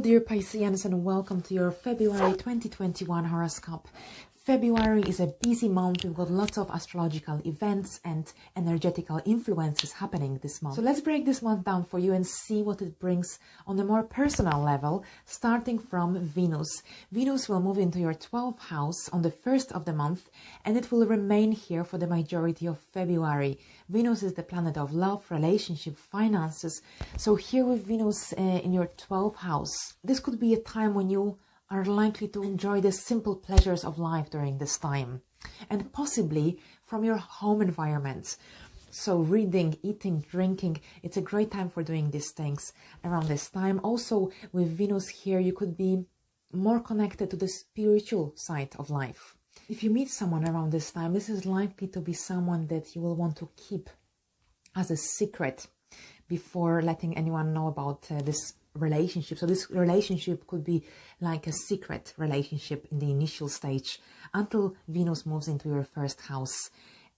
dear Pisceans, and welcome to your February 2021 horoscope. February is a busy month. We've got lots of astrological events and energetical influences happening this month. So let's break this month down for you and see what it brings on a more personal level, starting from Venus. Venus will move into your 12th house on the 1st of the month, and it will remain here for the majority of February. Venus is the planet of love, relationship, finances. So here with Venus in your 12th house, this could be a time when you are likely to enjoy the simple pleasures of life during this time, and possibly from your home environment. So reading, eating, drinking, it's a great time for doing these things around this time. Also with Venus here, you could be more connected to the spiritual side of life. If you meet someone around this time, this is likely to be someone that you will want to keep as a secret before letting anyone know about this relationship. So this relationship could be like a secret relationship in the initial stage until Venus moves into your first house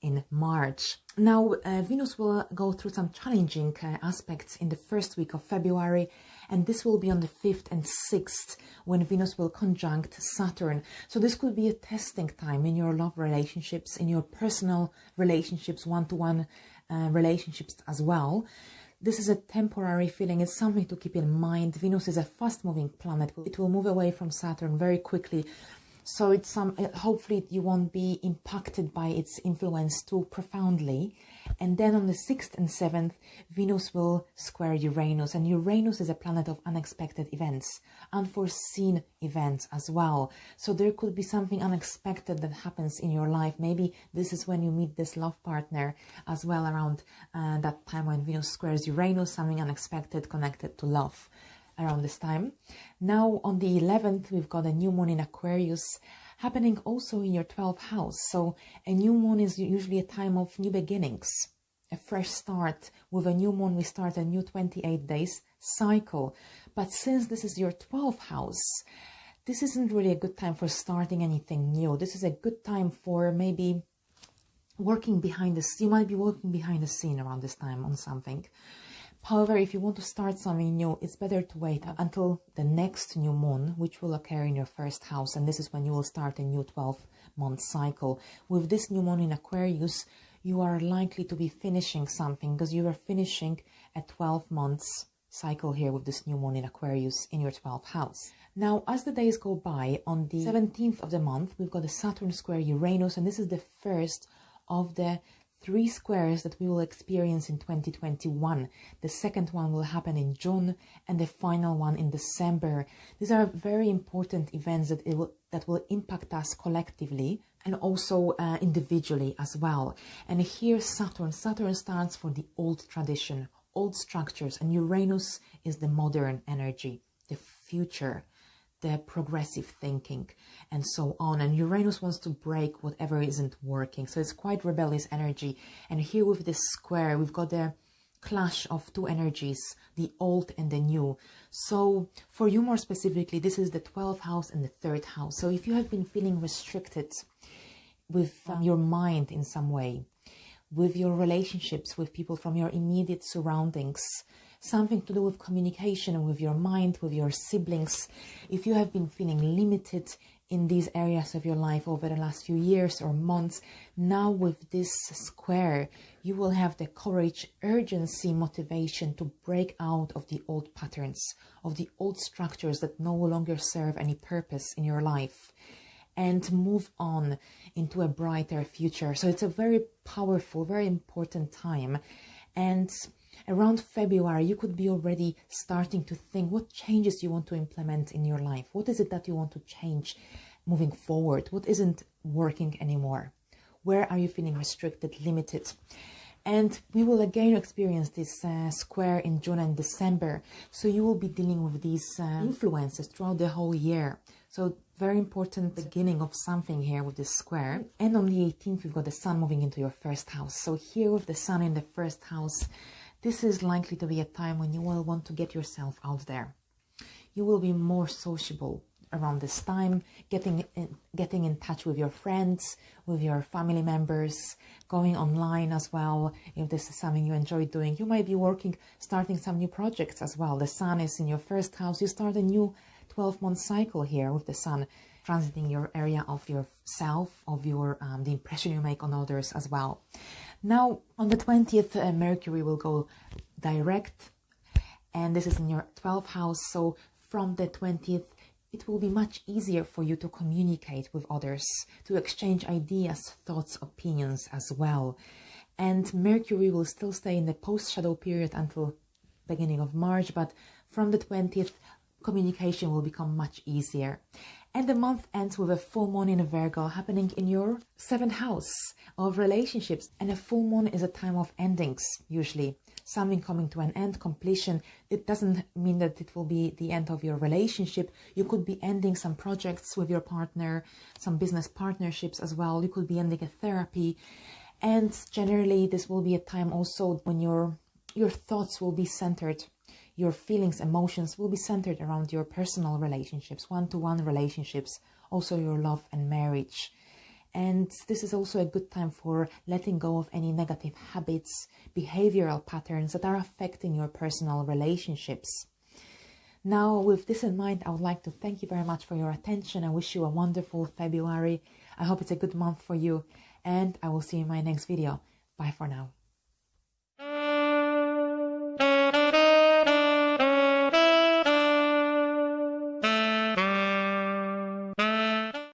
in March. Now Venus will go through some challenging aspects in the first week of February, and this will be on the 5th and 6th when Venus will conjunct Saturn. So this could be a testing time in your love relationships, in your personal relationships, one-to-one relationships as well. This is a temporary feeling. It's something to keep in mind. Venus is a fast-moving planet. It will move away from Saturn very quickly. So it's hopefully you won't be impacted by its influence too profoundly. And then on the 6th and 7th, Venus will square Uranus. And Uranus is a planet of unexpected events, unforeseen events as well. So there could be something unexpected that happens in your life. Maybe this is when you meet this love partner as well, around that time when Venus squares Uranus, something unexpected connected to love around this time. Now on the 11th, we've got a new moon in Aquarius happening also in your 12th house. So a new moon is usually a time of new beginnings, a fresh start. With a new moon, we start a new 28 days cycle. But since this is your 12th house, this isn't really a good time for starting anything new. This is a good time for maybe working behind the scene. You might be working behind the scene around this time on something. However, if you want to start something new, it's better to wait until the next new moon, which will occur in your first house. And this is when you will start a new 12-month cycle. With this new moon in Aquarius, you are likely to be finishing something because you are finishing a 12 months cycle here with this new moon in Aquarius in your 12th house. Now, as the days go by, on the 17th of the month, we've got a Saturn square Uranus, and this is the first of the 3 squares that we will experience in 2021. The second one will happen in June and the final one in December. These are very important events that will impact us collectively and also individually as well. And here Saturn stands for the old tradition, old structures, and Uranus is the modern energy, the future, the progressive thinking, and so on. And Uranus wants to break whatever isn't working. So it's quite rebellious energy. And here with this square, we've got the clash of 2 energies, the old and the new. So for you more specifically, this is the 12th house and the 3rd house. So if you have been feeling restricted with your mind in some way, with your relationships with people from your immediate surroundings, something to do with communication with your mind, with your siblings. If you have been feeling limited in these areas of your life over the last few years or months, now with this square, you will have the courage, urgency, motivation to break out of the old patterns, of the old structures that no longer serve any purpose in your life, and move on into a brighter future. So it's a very powerful, very important time. And around February, you could be already starting to think what changes you want to implement in your life. What is it that you want to change moving forward? What isn't working anymore? Where are you feeling restricted, limited? And we will again experience this square in June and December. So you will be dealing with these influences throughout the whole year. So very important beginning of something here with this square. And on the 18th, we've got the sun moving into your first house. So here with the sun in the first house, this is likely to be a time when you will want to get yourself out there. You will be more sociable, around this time, getting in touch with your friends, with your family members, going online as well. If this is something you enjoy doing, you might be starting some new projects as well. The sun is in your first house. You start a new 12-month cycle here with the sun transiting your area of yourself, of your the impression you make on others as well. Now, on the 20th, Mercury will go direct, and this is in your 12th house. So from the 20th, it will be much easier for you to communicate with others, to exchange ideas, thoughts, opinions as well. And Mercury will still stay in the post-shadow period until beginning of March, but from the 20th, communication will become much easier. And the month ends with a full moon in Virgo happening in your 7th house of relationships. And a full moon is a time of endings, usually. Something coming to an end, completion. It doesn't mean that it will be the end of your relationship. You could be ending some projects with your partner, some business partnerships as well. You could be ending a therapy. And generally, this will be a time also when your thoughts will be centered. Your feelings, emotions will be centered around your personal relationships, one-to-one relationships, also your love and marriage. And this is also a good time for letting go of any negative habits, behavioral patterns that are affecting your personal relationships. Now, with this in mind, I would like to thank you very much for your attention. I wish you a wonderful February. I hope it's a good month for you, and I will see you in my next video. Bye for now.